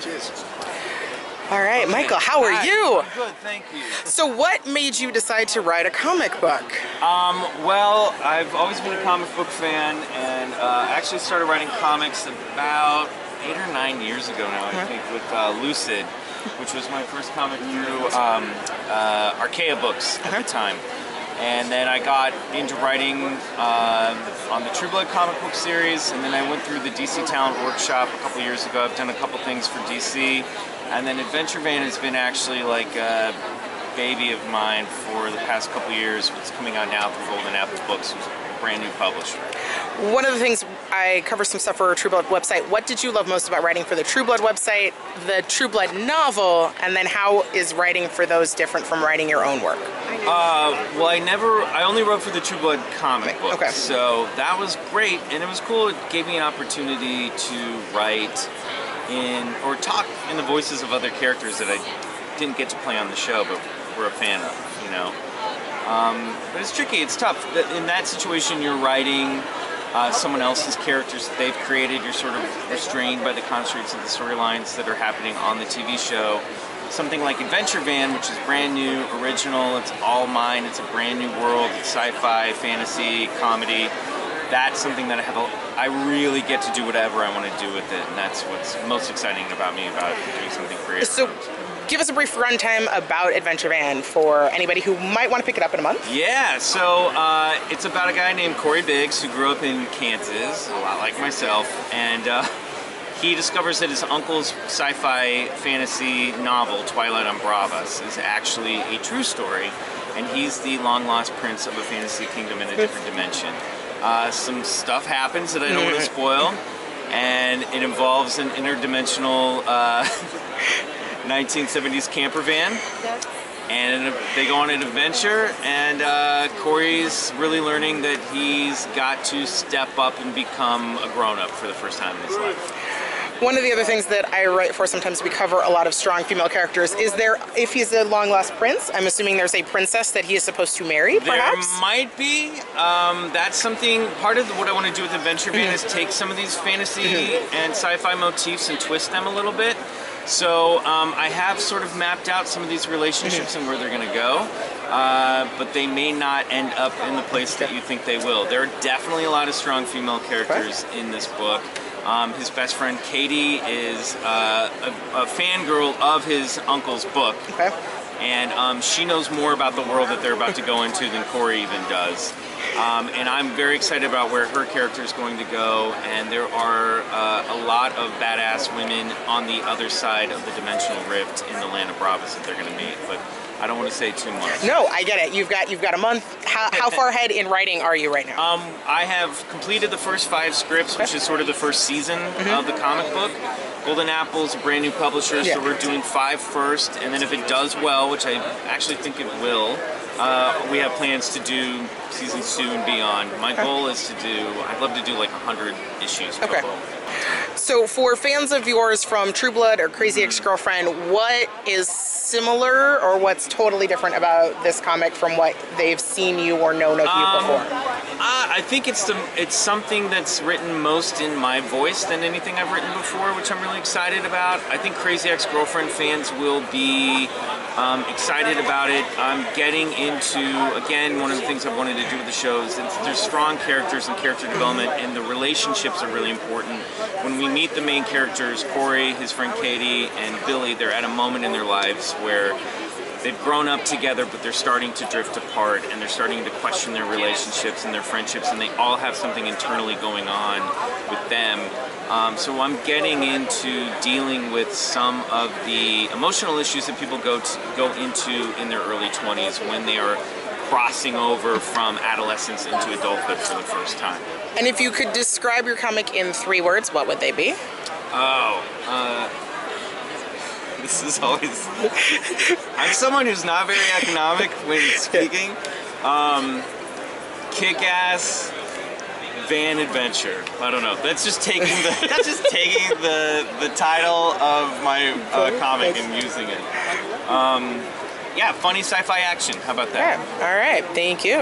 Cheers. All right, Michael, how are you? I'm good, thank you. So what made you decide to write a comic book? Well, I've always been a comic book fan, and I actually started writing comics about 8 or 9 years ago now, I think, with Lucid, which was my first comic through Archaea Books at the time. And then I got into writing on the True Blood comic book series, and then I went through the DC Talent Workshop a couple years ago. I've done a couple things for DC, and then Adventure Van has been actually like a baby of mine for the past couple years. It's coming out now through Golden Apple Books, who's a brand new publisher. One of the things, I cover some stuff for a True Blood website. What did you love most about writing for the True Blood website, the True Blood novel, and then how is writing for those different from writing your own work? Well, I only wrote for the True Blood comic book, so that was great, and it was cool. It gave me an opportunity to write in, or talk in the voices of other characters that I didn't get to play on the show, but were a fan of, you know. But it's tricky, it's tough. In that situation, you're writing someone else's characters that they've created. You're sort of restrained by the constraints of the storylines that are happening on the TV show. Something like Adventure Van, which is brand new, original, it's all mine, it's a brand new world, it's sci-fi, fantasy, comedy. That's something that I really get to do whatever I want to do with it, and that's what's most exciting about me about doing something creative. So, give us a brief runtime about Adventure Van for anybody who might want to pick it up in a month. Yeah, so it's about a guy named Corey Biggs who grew up in Kansas, a lot like myself, and he discovers that his uncle's sci-fi fantasy novel, Twilight on Bravos, is actually a true story, and he's the long-lost prince of a fantasy kingdom in a different dimension. Some stuff happens that I don't want to spoil, and it involves an interdimensional 1970s camper van, and they go on an adventure, and Corey's really learning that he's got to step up and become a grown-up for the first time in his life. One of the other things that I write for, sometimes we cover a lot of strong female characters. Is there, if he's a long-lost prince, I'm assuming there's a princess that he is supposed to marry, perhaps? There might be. That's something, part of what I want to do with Adventure Van is take some of these fantasy and sci-fi motifs and twist them a little bit. So I have sort of mapped out some of these relationships and where they're going to go, but they may not end up in the place that you think they will. There are definitely a lot of strong female characters in this book. His best friend Katie is a fangirl of his uncle's book, and she knows more about the world that they're about to go into than Corey even does. And I'm very excited about where her character is going to go, and there are a lot of badass women on the other side of the dimensional rift in the land of Bravos that they're going to meet, but I don't want to say too much. No, I get it. You've got a month. How far ahead in writing are you right now? I have completed the first 5 scripts, which is sort of the first season of the comic book. Golden Apple's a brand new publisher, so we're doing 5 first, and then if it does well, which I actually think it will, we have plans to do seasons 2 and beyond. My goal is to do, I'd love to do like 100 issues total. So for fans of yours from True Blood or Crazy Ex-Girlfriend, what is similar or what's totally different about this comic from what they've seen you or known of you before? I think it's something that's written most in my voice than anything I've written before, which I'm really excited about. I think Crazy Ex-Girlfriend fans will be excited about it. I'm getting into, again, one of the things I've wanted to do with the show is that there's strong characters and character development, and the relationships are really important. When we meet the main characters, Corey, his friend Katie, and Billy, they're at a moment in their lives where they've grown up together, but they're starting to drift apart, and they're starting to question their relationships and their friendships, and they all have something internally going on with them. So I'm getting into dealing with some of the emotional issues that people go into in their early 20s when they are crossing over from adolescence into adulthood for the first time. And if you could describe your comic in 3 words, what would they be? This is always... I'm someone who's not very economic when speaking. Kick-ass van adventure. I don't know. That's just taking the title of my comic and using it. Yeah, funny sci-fi action. How about that? All right. Thank you.